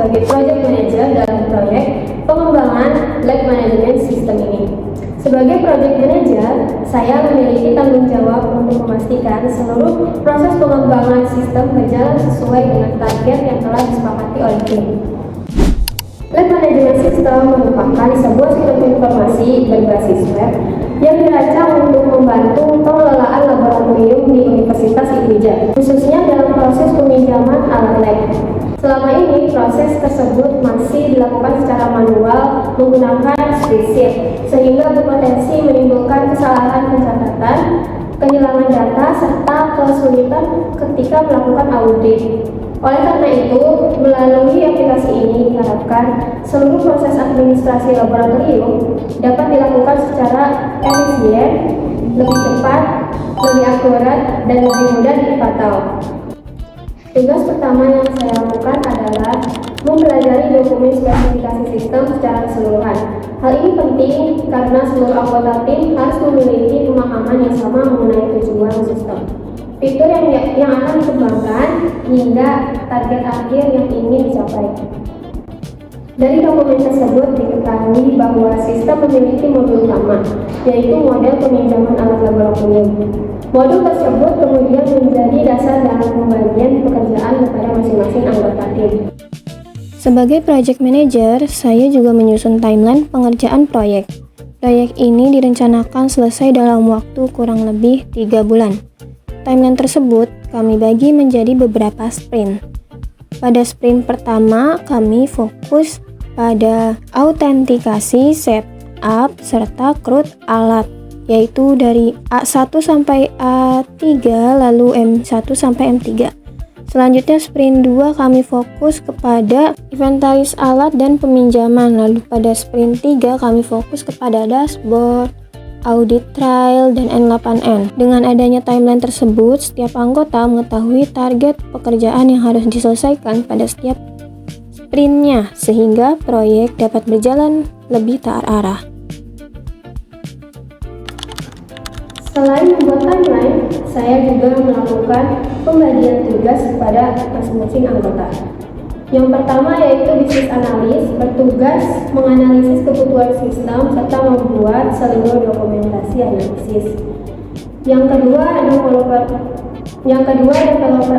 sebagai project manager dalam proyek pengembangan lab management system ini. Sebagai project manager, saya memiliki tanggung jawab untuk memastikan seluruh proses pengembangan sistem berjalan sesuai dengan target yang telah disepakati oleh tim. Lab Management System merupakan sebuah sistem informasi berbasis web yang dirancang untuk membantu pengelolaan laboratorium di Universitas IPIJA, khususnya dalam proses peminjaman alat lab. Selama ini, proses tersebut masih dilakukan secara manual menggunakan spreadsheet, sehingga berpotensi menimbulkan kesalahan pencatatan, kehilangan data, serta kesulitan ketika melakukan audit. Oleh karena itu, melalui aplikasi ini diharapkan seluruh proses administrasi laboratorium dapat dilakukan secara efisien, lebih cepat, lebih akurat, dan lebih mudah dipantau. Tugas pertama yang saya lakukan adalah mempelajari dokumen spesifikasi sistem secara keseluruhan. Hal ini penting karena seluruh anggota tim harus memiliki pemahaman yang sama mengenai tujuan sistem, fitur yang akan dikembangkan, hingga target akhir yang ingin dicapai. Dari dokumen tersebut diketahui bahwa sistem memiliki modul utama, yaitu model peminjaman alat laboratorium. Modul tersebut kemudian menjadi dasar dalam pembagian pekerjaan kepada masing-masing anggota tim. Sebagai project manager, saya juga menyusun timeline pengerjaan proyek. Proyek ini direncanakan selesai dalam waktu kurang lebih 3 bulan. Timeline tersebut kami bagi menjadi beberapa sprint. Pada sprint pertama, kami fokus pada autentikasi, setup, serta CRUD alat, yaitu dari A1 sampai A3, lalu M1 sampai M3. Selanjutnya sprint 2 kami fokus kepada inventaris alat dan peminjaman, lalu pada sprint 3 kami fokus kepada dashboard, audit trail, dan N8N. Dengan adanya timeline tersebut, setiap anggota mengetahui target pekerjaan yang harus diselesaikan pada setiap sprintnya, sehingga proyek dapat berjalan lebih terarah. Selain membuat timeline, saya juga melakukan pembagian tugas kepada masing-masing anggota. Yang pertama yaitu bisnis analis, bertugas menganalisis kebutuhan sistem serta membuat seluruh dokumentasi analisis. Yang kedua, developer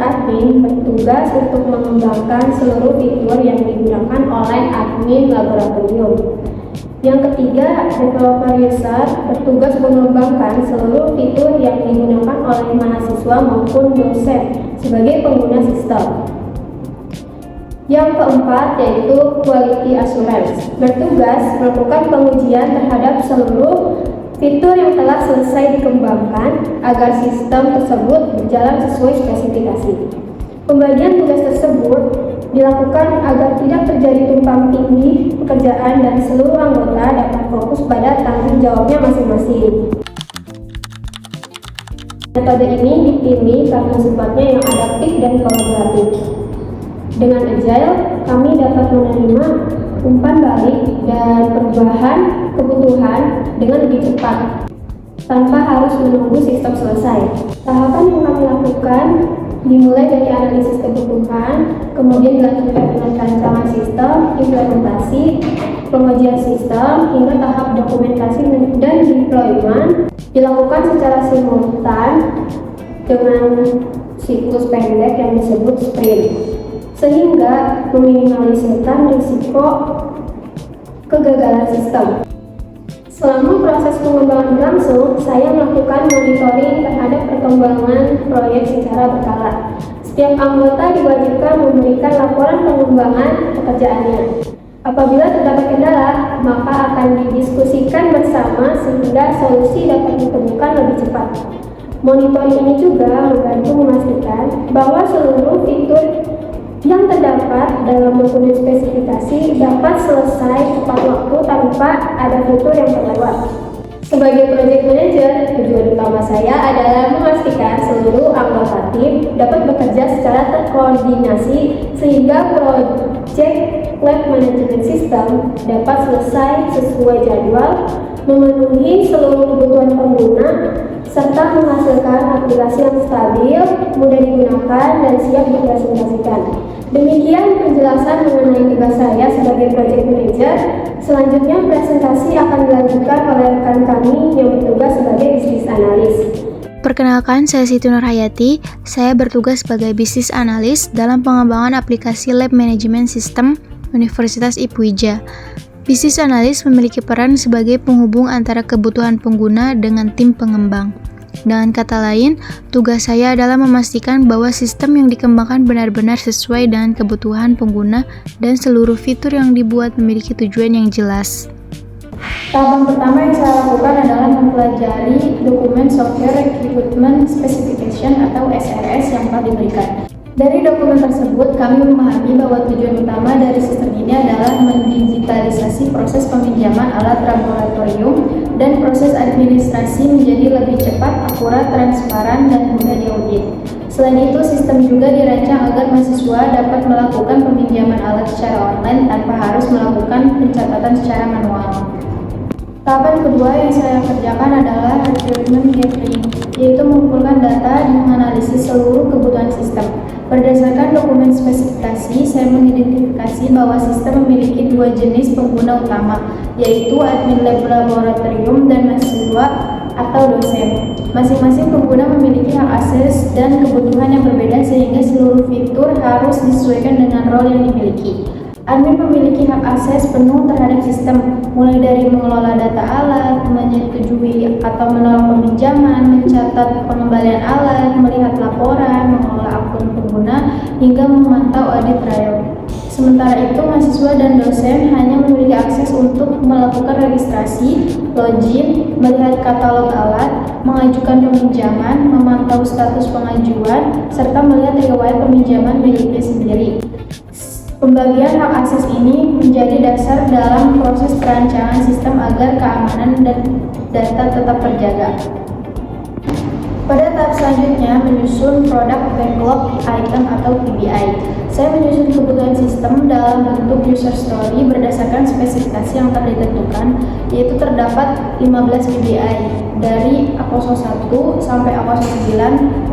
admin bertugas untuk mengembangkan seluruh fitur yang digunakan oleh admin laboratorium. Yang ketiga, developer user bertugas mengembangkan seluruh fitur yang digunakan oleh mahasiswa maupun dosen sebagai pengguna sistem. Yang keempat yaitu quality assurance, bertugas melakukan pengujian terhadap seluruh fitur yang telah selesai dikembangkan agar sistem tersebut berjalan sesuai spesifikasi. Pembagian tugas tersebut dilakukan agar tidak terjadi tumpang tindih pekerjaan dan seluruh anggota dapat fokus pada tanggung jawabnya masing-masing. Metode ini dipilih karena sifatnya yang adaptif dan kolaboratif. Dengan agile, kami dapat menerima umpan balik dan perubahan kebutuhan dengan lebih cepat, tanpa harus menunggu sistem selesai. Tahapan yang kami lakukan dimulai dari analisis kebutuhan, kemudian dilanjutkan dengan rancangan sistem, implementasi, pengujian sistem, hingga tahap dokumentasi dan deployment dilakukan secara simultan dengan siklus pendek yang disebut sprint, sehingga meminimalisirkan risiko kegagalan sistem. Selama proses pengembangan berlangsung, saya melakukan monitoring terhadap perkembangan proyek secara berkala. Setiap anggota diwajibkan memberikan laporan pengembangan pekerjaannya. Apabila terdapat kendala, maka akan didiskusikan bersama sehingga solusi dapat ditemukan lebih cepat. Monitoring ini juga membantu memastikan bahwa seluruh fitur yang terdapat dalam dokumen spesifikasi dapat selesai tepat waktu tanpa ada fitur yang terlewat. Sebagai project manager, tujuan utama saya adalah memastikan seluruh anggota tim dapat bekerja secara terkoordinasi sehingga project lab management system dapat selesai sesuai jadwal, memenuhi seluruh kebutuhan pengguna, serta menghasilkan aplikasi yang stabil, mudah digunakan, dan siap dipresentasikan. Demikian penjelasan mengenai tugas saya sebagai project manager. Selanjutnya presentasi akan dilanjutkan oleh rekan kami yang bertugas sebagai business analyst. Perkenalkan, saya Siti Nurhayati. Saya bertugas sebagai business analyst dalam pengembangan aplikasi Lab Management System Universitas IPUIJA. Business analyst memiliki peran sebagai penghubung antara kebutuhan pengguna dengan tim pengembang. Dengan kata lain, tugas saya adalah memastikan bahwa sistem yang dikembangkan benar-benar sesuai dengan kebutuhan pengguna dan seluruh fitur yang dibuat memiliki tujuan yang jelas. Tahapan pertama yang saya lakukan adalah mempelajari dokumen Software Requirement Specification atau SRS yang telah diberikan. Dari dokumen tersebut, kami memahami bahwa tujuan utama dari sistem ini adalah mendigitalisasi proses peminjaman alat laboratorium dan proses administrasi menjadi lebih cepat, akurat, transparan, dan mudah diaudit. Selain itu, sistem juga dirancang agar mahasiswa dapat melakukan peminjaman alat secara online tanpa harus melakukan pencatatan secara manual. Tahapan kedua yang saya kerjakan adalah requirement gathering, yaitu mengumpulkan data dan menganalisis seluruh kebutuhan sistem. Berdasarkan dokumen spesifikasi, saya mengidentifikasi bahwa sistem memiliki dua jenis pengguna utama, yaitu admin lab laboratorium dan mahasiswa atau dosen. Masing-masing pengguna memiliki hak akses dan kebutuhan yang berbeda sehingga seluruh fitur harus disesuaikan dengan role yang dimiliki. Admin memiliki hak akses penuh terhadap sistem, mulai dari mengelola data alat, menyetujui atau menolak peminjaman, mencatat pengembalian alat, melihat laporan, mengelola akun pengguna, hingga memantau audit trial. Sementara itu, mahasiswa dan dosen hanya memiliki akses untuk melakukan registrasi, login, melihat katalog alat, mengajukan peminjaman, memantau status pengajuan, serta melihat riwayat peminjaman miliknya sendiri. Pembagian hak akses ini menjadi dasar dalam proses perancangan sistem agar keamanan dan data tetap terjaga. Pada tahap selanjutnya, menyusun product backlog item atau PBI. Saya menyusun kebutuhan sistem dalam bentuk user story berdasarkan spesifikasi yang telah ditentukan, yaitu terdapat 15 PBI dari A01 sampai A09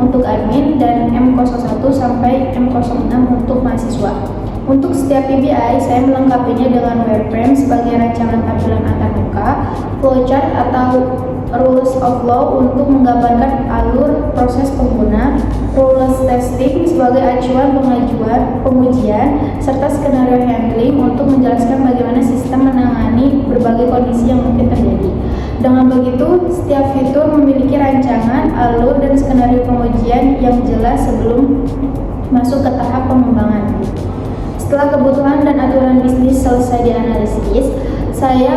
untuk admin dan M01 sampai M06 untuk mahasiswa. Untuk setiap PBI, saya melengkapinya dengan wireframe sebagai rancangan tampilan antarmuka, flowchart atau rules of law untuk menggambarkan alur proses pengguna, rules testing sebagai acuan pengujian, serta skenario handling untuk menjelaskan bagaimana sistem menangani berbagai kondisi yang mungkin terjadi. Dengan begitu, setiap fitur memiliki rancangan, alur, dan skenario pengujian yang jelas sebelum masuk ke tahap pengembangan. Setelah kebutuhan dan aturan bisnis selesai dianalisis, saya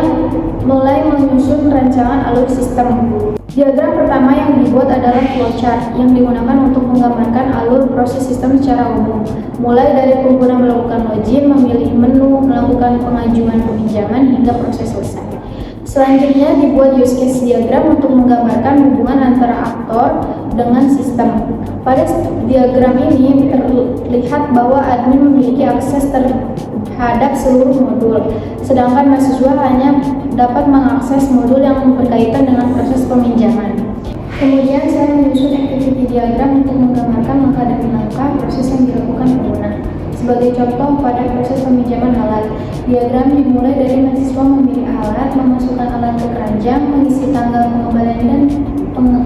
mulai menyusun rancangan alur sistem. Diagram pertama yang dibuat adalah flowchart yang digunakan untuk menggambarkan alur proses sistem secara umum, mulai dari pengguna melakukan login, memilih menu, melakukan pengajuan peminjaman, hingga proses selesai. Selanjutnya dibuat use case diagram untuk menggambarkan hubungan antara aktor dengan sistem. Pada diagram ini terlihat bahwa admin memiliki akses terhadap seluruh modul, sedangkan mahasiswa hanya dapat mengakses modul yang berkaitan dengan proses peminjaman. Kemudian saya menyusun activity diagram untuk menggambarkan langkah demi langkah proses yang dilakukan pengguna. Sebagai contoh, pada proses peminjaman alat, diagram dimulai dari mahasiswa memilih alat, memasukkan alat ke keranjang, mengisi tanggal pengembalian dan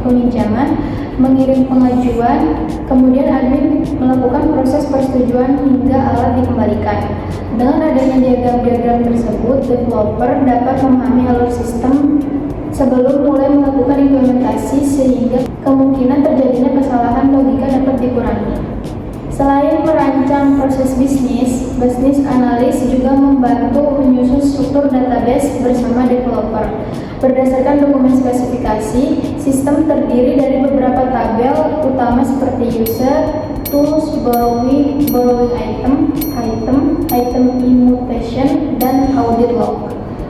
peminjaman, mengirim pengajuan, kemudian admin melakukan proses persetujuan hingga alat dikembalikan. Dengan adanya diagram-diagram tersebut, developer dapat memahami alur sistem sebelum mulai melakukan implementasi sehingga kemungkinan terjadinya kesalahan logika dapat dikurangi. Selain merancang proses bisnis, business analyst juga membantu menyusun struktur database bersama developer. Berdasarkan dokumen spesifikasi, sistem terdiri dari beberapa tabel utama seperti user, tools, borrowing item immutation, dan audit log.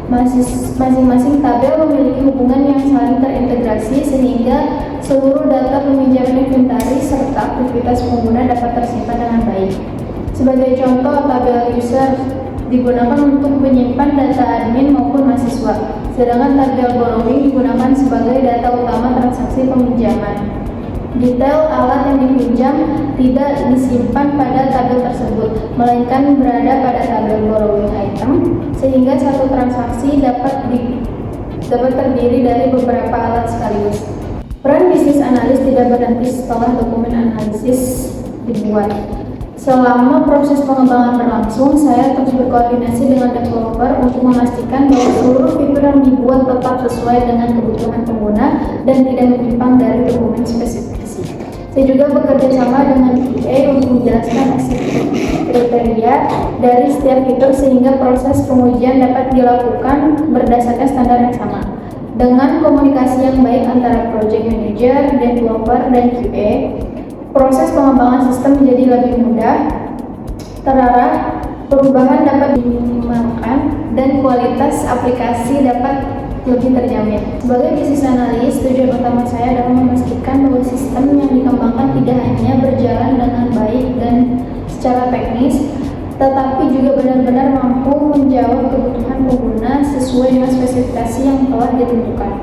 Masing-masing tabel memiliki hubungan yang saling terintegrasi sehingga seluruh data peminjaman inventaris serta aktivitas pengguna dapat tersimpan dengan baik. Sebagai contoh, tabel user digunakan untuk menyimpan data admin maupun mahasiswa, sedangkan tabel borrowing digunakan sebagai data utama transaksi peminjaman. Detail alat yang dipinjam tidak disimpan pada tabel tersebut, melainkan berada pada tabel borrowing item, sehingga satu transaksi dapat terdiri dari beberapa alat sekaligus. Peran bisnis analis tidak berhenti setelah dokumen analisis dibuat. Selama proses pengembangan berlangsung, saya terus berkoordinasi dengan developer untuk memastikan bahwa seluruh fitur yang dibuat tetap sesuai dengan kebutuhan pengguna dan tidak menyimpang dari dokumen spesifikasi. Saya juga bekerja sama dengan QA untuk menjelaskan kriteria dari setiap fitur sehingga proses pengujian dapat dilakukan berdasarkan standar yang sama. Dengan komunikasi yang baik antara project manager, developer, dan QA, proses pengembangan sistem menjadi lebih mudah, terarah, perubahan dapat diminimalkan, dan kualitas aplikasi dapat lebih terjamin. Sebagai bisnis analis, tujuan utama saya adalah memastikan bahwa sistem yang dikembangkan tidak hanya berjalan dengan baik dan secara teknis, tetapi juga benar-benar mampu menjawab kebutuhan pengguna sesuai dengan spesifikasi yang telah ditentukan.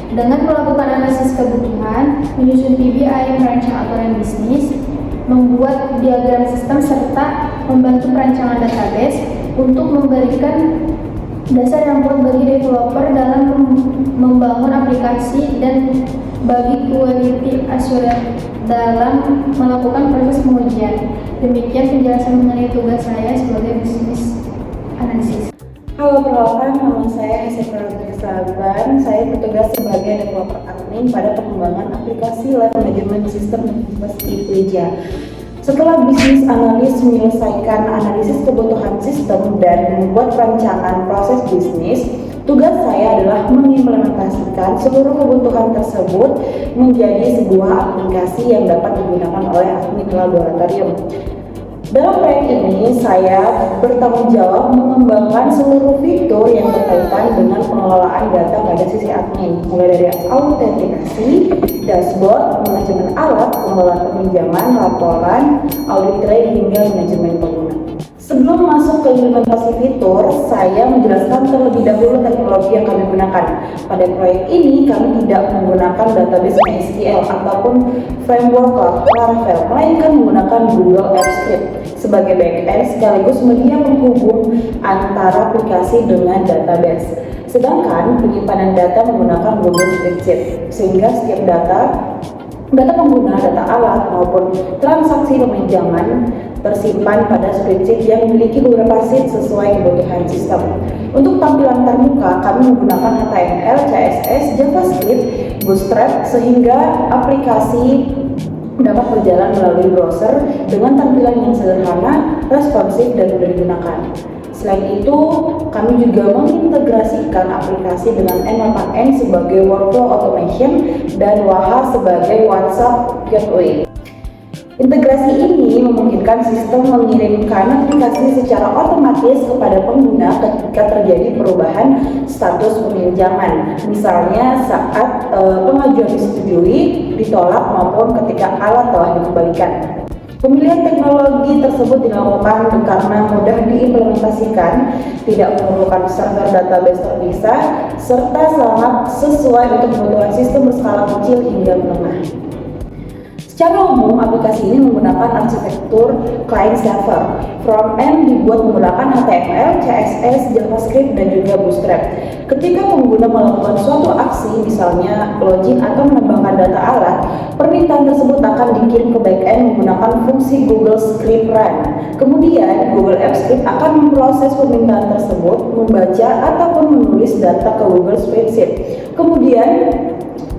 Dengan melakukan analisis kebutuhan, menyusun PBI merancang aturan bisnis, membuat diagram sistem, serta membantu perancangan database untuk memberikan dasar yang kuat bagi developer dalam membangun aplikasi dan bagi quality assurance dalam melakukan proses pengujian. Demikian penjelasan mengenai tugas saya sebagai bisnis analisis. Halo, perkenalkan, nama saya Hesetra Saban. Saya bertugas sebagai developer admin pada pengembangan aplikasi Lab Management System Universitas IPUIJA. Setelah bisnis analis menyelesaikan analisis kebutuhan sistem dan membuat rancangan proses bisnis, tugas saya adalah mengimplementasikan seluruh kebutuhan tersebut menjadi sebuah aplikasi yang dapat digunakan oleh admin laboratorium. Dalam proyek ini, saya bertanggung jawab mengembangkan seluruh fitur yang berkaitan dengan pengelolaan data pada sisi admin, mulai dari autentikasi, dashboard, manajemen alat, pengelolaan peminjaman, laporan, audit trade, hingga manajemen pengguna. Sebelum masuk ke implementasi fitur, saya menjelaskan terlebih dahulu teknologi yang kami gunakan. Pada proyek ini, kami tidak menggunakan database MySQL ataupun framework Laravel, melainkan menggunakan Google Apps Script sebagai backend sekaligus media penghubung antara aplikasi dengan database. Sedangkan penyimpanan data menggunakan Google Spreadsheet, sehingga setiap data pengguna, data alat maupun transaksi peminjaman tersimpan pada spreadsheet yang memiliki beberapa sheet sesuai kebutuhan sistem. Untuk tampilan terbuka, kami menggunakan HTML, CSS, JavaScript, Bootstrap sehingga aplikasi dapat berjalan melalui browser dengan tampilan yang sederhana, responsif, dan mudah digunakan. Selain itu, kami juga mengintegrasikan aplikasi dengan N8N sebagai workflow automation dan WAHA sebagai WhatsApp Gateway. Integrasi ini memungkinkan sistem mengirimkan notifikasi secara otomatis kepada pengguna ketika terjadi perubahan status peminjaman, misalnya saat pengajuan disetujui, ditolak, maupun ketika alat telah dikembalikan. Pemilihan teknologi tersebut dilakukan karena mudah diimplementasikan, tidak memerlukan server database terpisah, serta sangat sesuai untuk kebutuhan sistem berskala kecil hingga menengah. Secara umum, aplikasi ini menggunakan arsitektur client-server. Front-end dibuat menggunakan HTML, CSS, JavaScript, dan juga Bootstrap. Ketika pengguna melakukan suatu aksi, misalnya login atau menambahkan data alat, permintaan tersebut akan dikirim ke back-end menggunakan fungsi Google Script Run. Kemudian, Google Apps Script akan memproses permintaan tersebut, membaca ataupun menulis data ke Google Spreadsheet. Kemudian,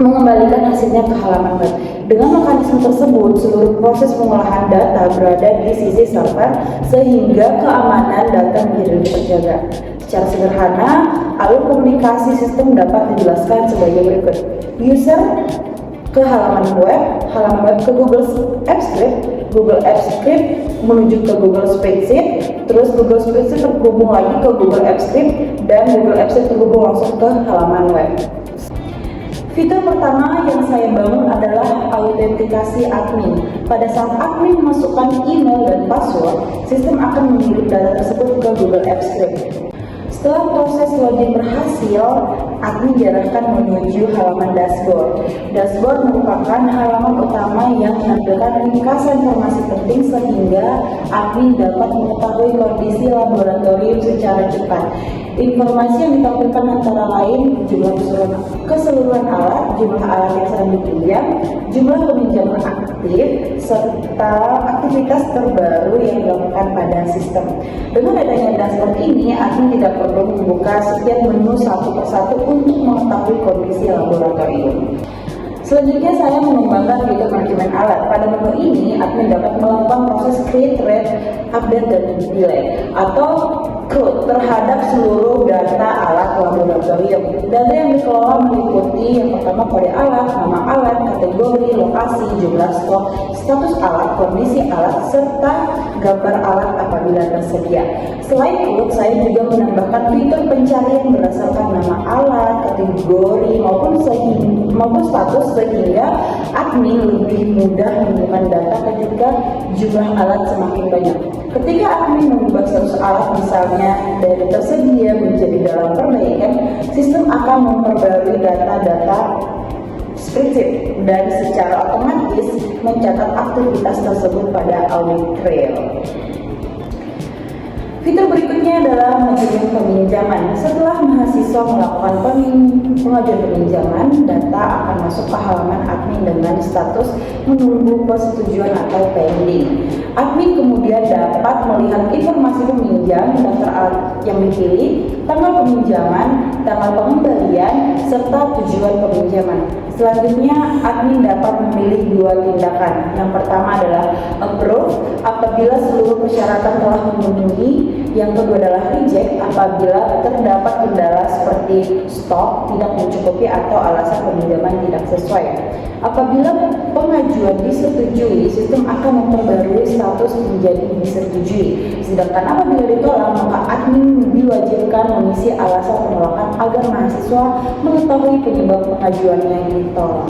mengembalikan hasilnya ke halaman web. Dengan mekanisme tersebut, seluruh proses pengolahan data berada di sisi server sehingga keamanan data menjadi lebih terjaga. Secara sederhana, alur komunikasi sistem dapat dijelaskan sebagai berikut. User ke halaman web ke Google Apps Script, Google Apps Script menuju ke Google Spreadsheet, terus Google Spreadsheet terhubung lagi ke Google Apps Script, dan Google Apps Script terhubung langsung ke halaman web. Fitur pertama yang saya bangun adalah autentikasi admin. Pada saat admin memasukkan email dan password, sistem akan mengirim data tersebut ke Google Apps Script. Setelah proses login berhasil, admin diarahkan menuju halaman dashboard. Dashboard merupakan halaman utama yang menampilkan ringkasan informasi penting sehingga admin dapat mengetahui kondisi laboratorium secara cepat. Informasi yang ditampilkan antara lain jumlah keseluruhan alat, jumlah alat yang sedang dipinjam, jumlah peminjaman aktif, serta aktivitas terbaru yang dilakukan pada sistem. Dengan adanya dashboard ini, admin tidak perlu membuka setiap menu satu persatu untuk mengetahui kondisi laboratorium. Selanjutnya saya mengembangkan fitur manajemen alat. Pada menu ini, admin dapat melakukan proses create, read, update, dan delete atau CRUD terhadap seluruh data alat laboratorium. Data yang dikelola meliputi yang pertama kode alat, nama alat, kategori, lokasi, jumlah stok, status alat, kondisi alat, serta gambar alat apabila tersedia. Selain itu, saya juga menambahkan fitur pencarian berdasarkan nama alat, kategori, maupun status sehingga admin lebih mudah menemukan data ketika jumlah alat semakin banyak. Ketika admin mengubah status alat misalnya dari tersedia menjadi dalam perbaikan, sistem akan memperbarui data-data spreadsheet dan secara otomatis mencatat aktivitas tersebut pada audit trail. Fitur berikutnya adalah manajemen peminjaman. Setelah mahasiswa melakukan pengajuan peminjaman, data akan masuk ke halaman admin dengan status menunggu persetujuan atau pending. Admin kemudian dapat melihat informasi peminjam, daftar alat yang dipilih, tanggal peminjaman, tanggal pengembalian, serta tujuan peminjaman. Selanjutnya, admin dapat memilih dua tindakan. Yang pertama adalah approve apabila seluruh persyaratan telah memenuhi. Yang kedua adalah reject apabila terdapat kendala seperti stok tidak mencukupi atau alasan peminjaman tidak sesuai. Apabila pengajuan disetujui, sistem akan memperbarui status menjadi disetujui. Sedangkan apabila ditolak, maka admin diwajibkan mengisi alasan penolakan agar mahasiswa mengetahui penyebab pengajuannya yang ditolak.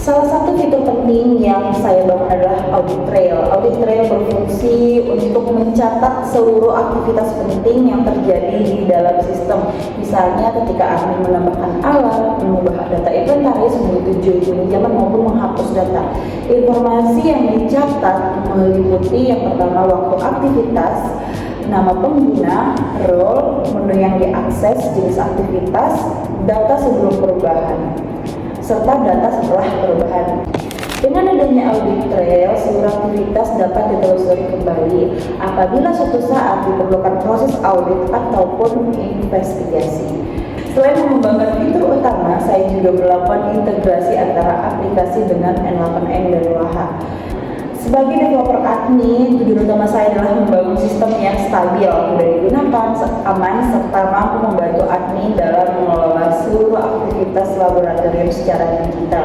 Salah satu fitur penting yang saya bangun adalah audit trail. Audit trail berfungsi untuk mencatat seluruh aktivitas penting yang terjadi di dalam sistem. Misalnya ketika admin menambahkan alat, mengubah data inventaris, menyetujui peminjaman maupun menghapus data. Informasi yang dicatat meliputi yang pertama waktu aktivitas, nama pengguna, role, menu yang diakses, jenis aktivitas, data sebelum perubahan, serta data setelah perubahan. Dengan adanya audit trail, seluruh aktivitas dapat ditelusuri kembali apabila suatu saat diperlukan proses audit ataupun investigasi. Selain mengembangkan fitur utama, saya juga melakukan integrasi antara aplikasi dengan N8N dan Waha. Sebagai developer admin, tujuan utama saya adalah membangun sistem yang stabil, mudah digunakan, aman, serta mampu membantu admin dalam mengelola seluruh aktivitas laboratorium secara digital.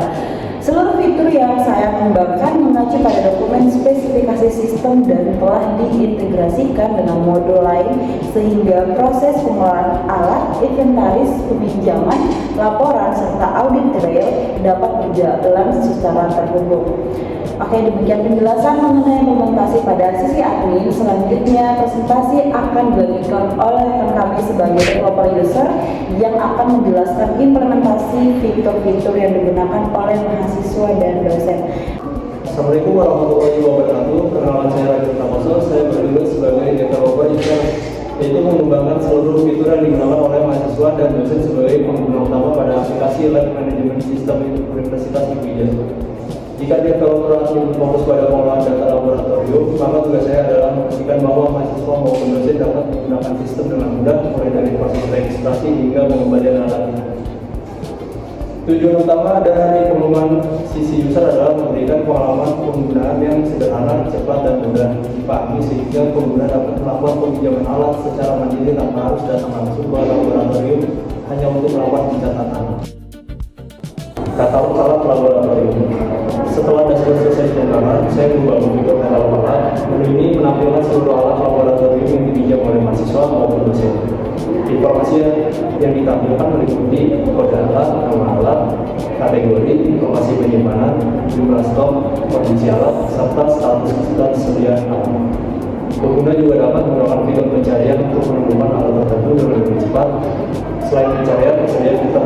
Seluruh fitur yang saya kembangkan mengacu pada dokumen spesifikasi sistem dan telah diintegrasikan dengan modul lain sehingga proses pengelolaan alat, inventaris, peminjaman, laporan, serta audit trail dapat berjalan secara terhubung. Oke, demikian penjelasan mengenai implementasi pada sisi admin. Selanjutnya, presentasi akan dilanjutkan oleh rekan kami sebagai developer user yang akan menjelaskan implementasi fitur-fitur yang digunakan oleh mahasiswa dan dosen. Assalamualaikum warahmatullahi wabarakatuh. Perkenalan saya Raja Pramoso. Saya bertugas sebagai developer user, yaitu mengembangkan seluruh fitur yang digunakan oleh mahasiswa dan dosen sebagai pengguna utama pada aplikasi Lab Management System Universitas IPIJA. Jika developer admin fokus pada pengolahan data laboratorium, maka tugas saya adalah memastikan bahwa mahasiswa maupun dosen dapat menggunakan sistem dengan mudah, mulai dari proses registrasi hingga pengembalian alat. Tujuan utama dari pengumuman sisi user adalah memberikan pengalaman penggunaan yang sederhana, cepat, dan mudah dipahami sehingga pengguna dapat melakukan peminjaman alat secara mandiri tanpa harus datang langsung ke laboratorium hanya untuk melakukan pencatatan. Katalog alat laboratorium. Setelah dashboard selesai dikembangkan, saya membangun fitur katalog alat. Menu ini menampilkan seluruh alat laboratorium yang dipinjam oleh mahasiswa maupun dosen. Informasi yang ditampilkan meliputi kode alat, nama alat, kategori, lokasi penyimpanan, jumlah stok, kondisi alat, serta status kesediaan alat. Pengguna Pengguna juga dapat menggunakan fitur pencarian untuk menemukan alat tertentu dengan lebih cepat. Selain pencarian, tersedia fitur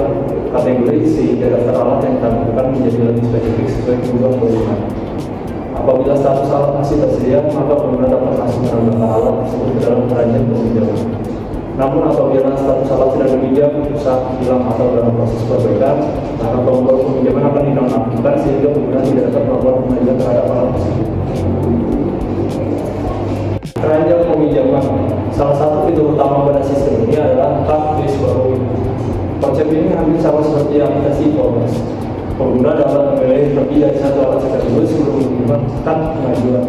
kategori sehingga daftar alat yang ditampilkan menjadi lebih spesifik sesuai kebutuhan pengguna. Apabila status alat masih tersedia, maka pengguna dapat langsung menambahkan alat tersebut ke dalam keranjang peminjaman. Namun apabila status alat sudah dipinjam, rusak, hilang atau dalam proses perbaikan, maka tombol peminjaman akan dinonaktifkan sehingga pengguna tidak dapat melakukan peminjaman terhadap alat tersebut. Keranjang peminjaman. Salah satu fitur utama pada sistem ini adalah card based borrowing. Konsep ini hampir sama seperti aplikasi e-commerce. Pengguna dapat memilih lebih dari satu alat sekaligus sebelum menerima card pengajuan.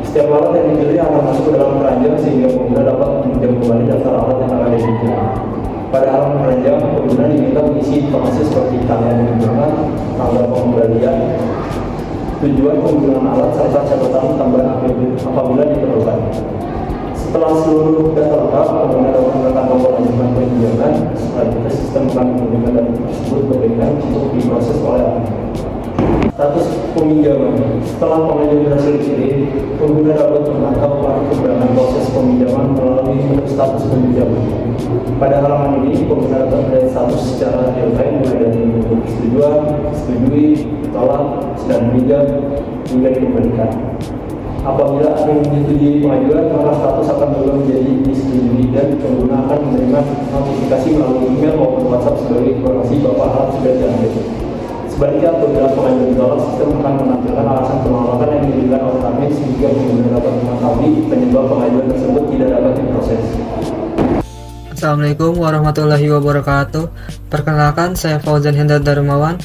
Setiap alat yang dipilih akan masuk ke dalam keranjang sehingga pengguna dapat meminjam kembali daftar alat yang akan dipilih. Pada halaman keranjang, pengguna diminta mengisi informasi seperti tanggal peminjaman, tanggal pengembalian, tujuan penggunaan alat serta catatan tambahan apabila diperlukan. Setelah seluruh data lengkap, pengguna dapat menekan tombol lanjutkan peminjaman. Selanjutnya sistem akan mengirimkan data tersebut ke backup untuk diproses oleh admin. Status peminjaman. Setelah pengajuan berhasil dipilih, pengguna dapat memantau perkembangan proses peminjaman melalui menu status peminjaman. Pada halaman ini, pengguna dapat melihat status secara real time mulai dari bentuk persetujuan, setujui, tolak, sedang meminjam, hingga dikembalikan. Apabila admin menyetujui pengajuan, maka status akan berubah menjadi disetujui dan pengguna akan menerima notifikasi melalui email maupun WhatsApp sebagai informasi bahwa alat sudah diambil. Sebaliknya, apabila pengajuan ditolak, sistem akan menampilkan alasan penolakan yang diberikan oleh admin sehingga pengguna dapat mengetahui penyebab pengajuan tersebut tidak dapat diproses. Assalamualaikum warahmatullahi wabarakatuh. Perkenalkan, saya Fauzan Hendar Darmawan,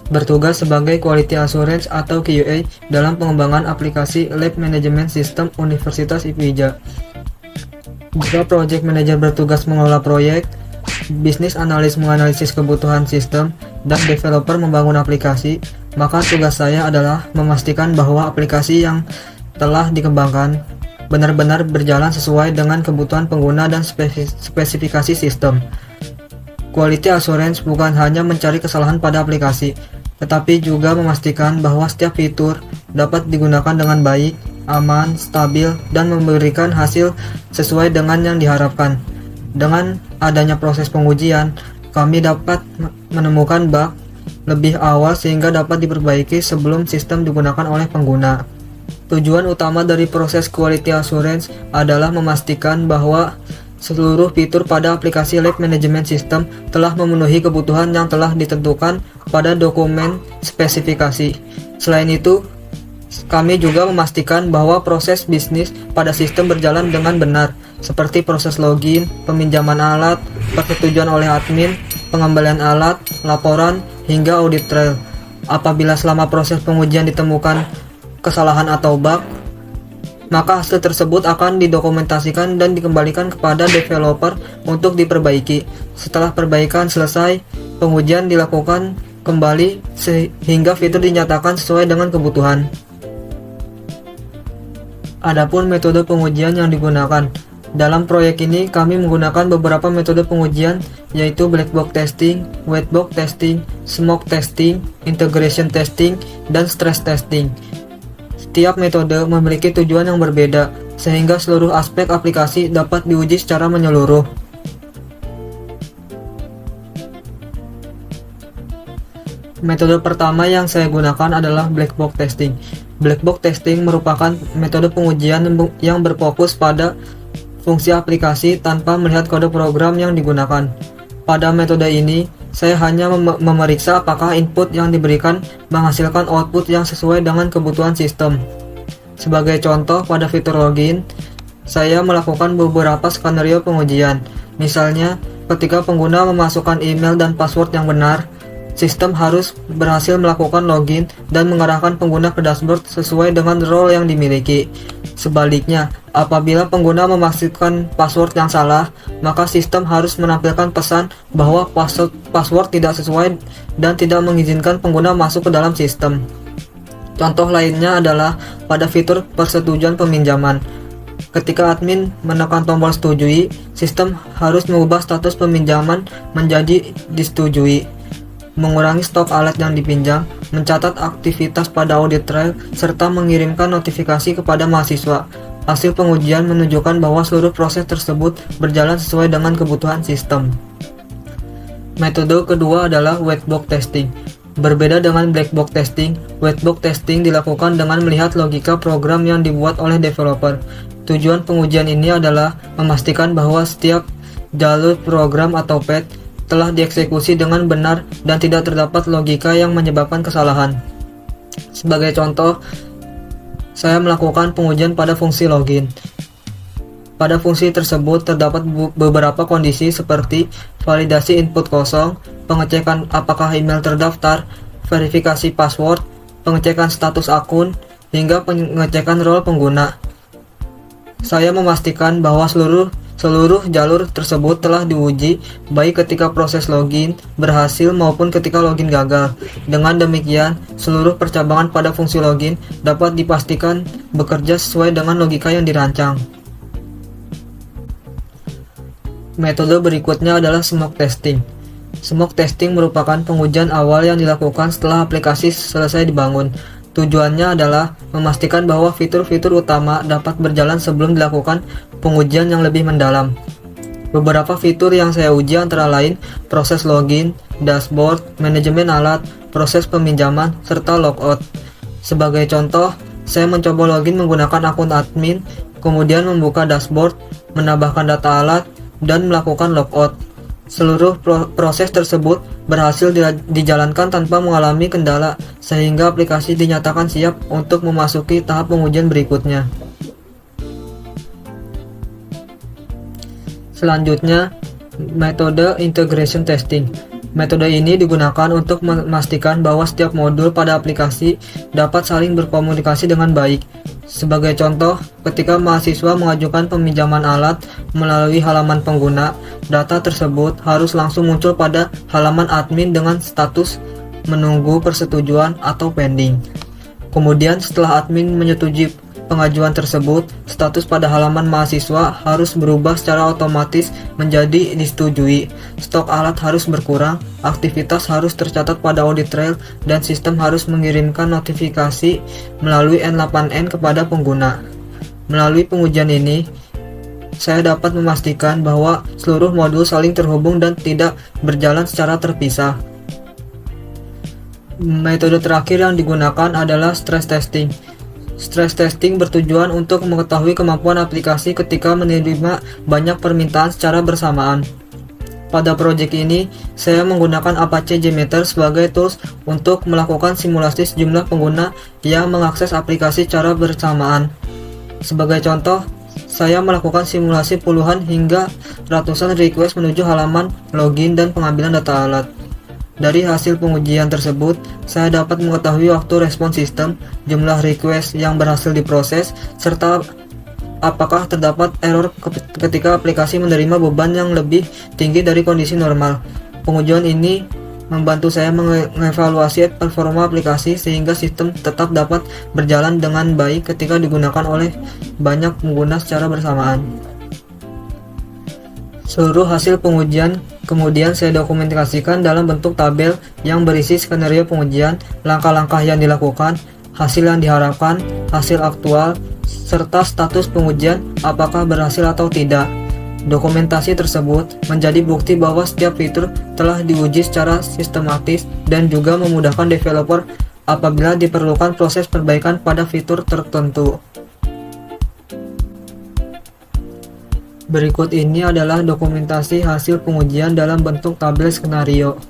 bertugas sebagai Quality Assurance atau QA dalam pengembangan aplikasi Lab Management System Universitas IPIJA. Jika Project Manager bertugas mengelola proyek, Business Analyst menganalisis kebutuhan sistem, dan developer membangun aplikasi, maka tugas saya adalah memastikan bahwa aplikasi yang telah dikembangkan benar-benar berjalan sesuai dengan kebutuhan pengguna dan spesifikasi sistem. Quality Assurance bukan hanya mencari kesalahan pada aplikasi, tetapi juga memastikan bahwa setiap fitur dapat digunakan dengan baik, aman, stabil, dan memberikan hasil sesuai dengan yang diharapkan. Dengan adanya proses pengujian, kami dapat menemukan bug lebih awal sehingga dapat diperbaiki sebelum sistem digunakan oleh pengguna. Tujuan utama dari proses Quality Assurance adalah memastikan bahwa seluruh fitur pada aplikasi Lab Management System telah memenuhi kebutuhan yang telah ditentukan pada dokumen spesifikasi. Selain itu, kami juga memastikan bahwa proses bisnis pada sistem berjalan dengan benar, seperti proses login, peminjaman alat, persetujuan oleh admin, pengembalian alat, laporan, hingga audit trail. Apabila selama proses pengujian ditemukan kesalahan atau bug, maka hasil tersebut akan didokumentasikan dan dikembalikan kepada developer untuk diperbaiki. Setelah perbaikan selesai, pengujian dilakukan kembali sehingga fitur dinyatakan sesuai dengan kebutuhan. Adapun metode pengujian yang digunakan dalam proyek ini, kami menggunakan beberapa metode pengujian, yaitu black box testing, white box testing, smoke testing, integration testing, dan stress testing. Setiap metode memiliki tujuan yang berbeda, sehingga seluruh aspek aplikasi dapat diuji secara menyeluruh. Metode pertama yang saya gunakan adalah black box testing. Black box testing merupakan metode pengujian yang berfokus pada fungsi aplikasi tanpa melihat kode program yang digunakan. Pada metode ini, saya hanya memeriksa apakah input yang diberikan menghasilkan output yang sesuai dengan kebutuhan sistem. Sebagai contoh, pada fitur login, saya melakukan beberapa skenario pengujian. Misalnya, ketika pengguna memasukkan email dan password yang benar, sistem harus berhasil melakukan login dan mengarahkan pengguna ke dashboard sesuai dengan role yang dimiliki. Sebaliknya, apabila pengguna memasukkan password yang salah, maka sistem harus menampilkan pesan bahwa password tidak sesuai dan tidak mengizinkan pengguna masuk ke dalam sistem. Contoh lainnya adalah pada fitur persetujuan peminjaman. Ketika admin menekan tombol setujui, sistem harus mengubah status peminjaman menjadi disetujui, mengurangi stok alat yang dipinjam, mencatat aktivitas pada audit trail, serta mengirimkan notifikasi kepada mahasiswa. Hasil pengujian menunjukkan bahwa seluruh proses tersebut berjalan sesuai dengan kebutuhan sistem. Metode kedua adalah white box testing. Berbeda dengan black box testing, white box testing dilakukan dengan melihat logika program yang dibuat oleh developer. Tujuan pengujian ini adalah memastikan bahwa setiap jalur program atau path telah dieksekusi dengan benar dan tidak terdapat logika yang menyebabkan kesalahan. Sebagai contoh, saya melakukan pengujian pada fungsi login. Pada fungsi tersebut terdapat beberapa kondisi seperti validasi input kosong, pengecekan apakah email terdaftar, verifikasi password, pengecekan status akun, hingga pengecekan role pengguna. Saya memastikan bahwa seluruh jalur tersebut telah diuji baik ketika proses login berhasil maupun ketika login gagal. Dengan demikian, seluruh percabangan pada fungsi login dapat dipastikan bekerja sesuai dengan logika yang dirancang. Metode berikutnya adalah smoke testing. Smoke testing merupakan pengujian awal yang dilakukan setelah aplikasi selesai dibangun. Tujuannya adalah memastikan bahwa fitur-fitur utama dapat berjalan sebelum dilakukan pengujian yang lebih mendalam. Beberapa fitur yang saya uji antara lain proses login, dashboard, manajemen alat, proses peminjaman, serta logout. Sebagai contoh, saya mencoba login menggunakan akun admin, kemudian membuka dashboard, menambahkan data alat, dan melakukan logout. Seluruh proses tersebut berhasil dijalankan tanpa mengalami kendala, sehingga aplikasi dinyatakan siap untuk memasuki tahap pengujian berikutnya. Selanjutnya, metode integration testing. Metode ini digunakan untuk memastikan bahwa setiap modul pada aplikasi dapat saling berkomunikasi dengan baik. Sebagai contoh, ketika mahasiswa mengajukan peminjaman alat melalui halaman pengguna, data tersebut harus langsung muncul pada halaman admin dengan status menunggu persetujuan atau pending. Kemudian setelah admin menyetujui pengajuan tersebut, status pada halaman mahasiswa harus berubah secara otomatis menjadi disetujui. Stok alat harus berkurang, aktivitas harus tercatat pada audit trail, dan sistem harus mengirimkan notifikasi melalui N8N kepada pengguna. Melalui pengujian ini, saya dapat memastikan bahwa seluruh modul saling terhubung dan tidak berjalan secara terpisah. Metode terakhir yang digunakan adalah stress testing. Stress testing bertujuan untuk mengetahui kemampuan aplikasi ketika menerima banyak permintaan secara bersamaan. Pada proyek ini, saya menggunakan Apache JMeter sebagai tools untuk melakukan simulasi sejumlah pengguna yang mengakses aplikasi secara bersamaan. Sebagai contoh, saya melakukan simulasi puluhan hingga ratusan request menuju halaman login dan pengambilan data alat. Dari hasil pengujian tersebut, saya dapat mengetahui waktu respon sistem, jumlah request yang berhasil diproses, serta apakah terdapat error ketika aplikasi menerima beban yang lebih tinggi dari kondisi normal. Pengujian ini membantu saya mengevaluasi performa aplikasi sehingga sistem tetap dapat berjalan dengan baik ketika digunakan oleh banyak pengguna secara bersamaan. Seluruh hasil pengujian kemudian saya dokumentasikan dalam bentuk tabel yang berisi skenario pengujian, langkah-langkah yang dilakukan, hasil yang diharapkan, hasil aktual, serta status pengujian apakah berhasil atau tidak. Dokumentasi tersebut menjadi bukti bahwa setiap fitur telah diuji secara sistematis dan juga memudahkan developer apabila diperlukan proses perbaikan pada fitur tertentu. Berikut ini adalah dokumentasi hasil pengujian dalam bentuk tabel skenario.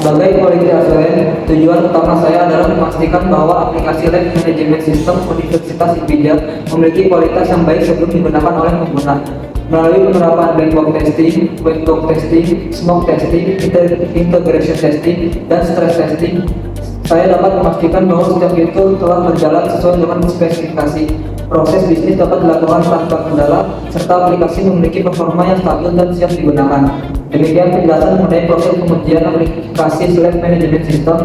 Sebagai quality assurance, tujuan utama saya adalah memastikan bahwa aplikasi Lab Management System Universitas IPIJA memiliki kualitas yang baik sebelum digunakan oleh pengguna. Melalui penerapan black box testing, white box testing, smoke testing, integration testing, dan stress testing, saya dapat memastikan bahwa setiap itu telah berjalan sesuai dengan spesifikasi. Proses bisnis dapat dilakukan tanpa kendala, serta aplikasi memiliki performa yang stabil dan siap digunakan. Demikian penjelasan mengenai proses pengujian aplikasi Lab Management System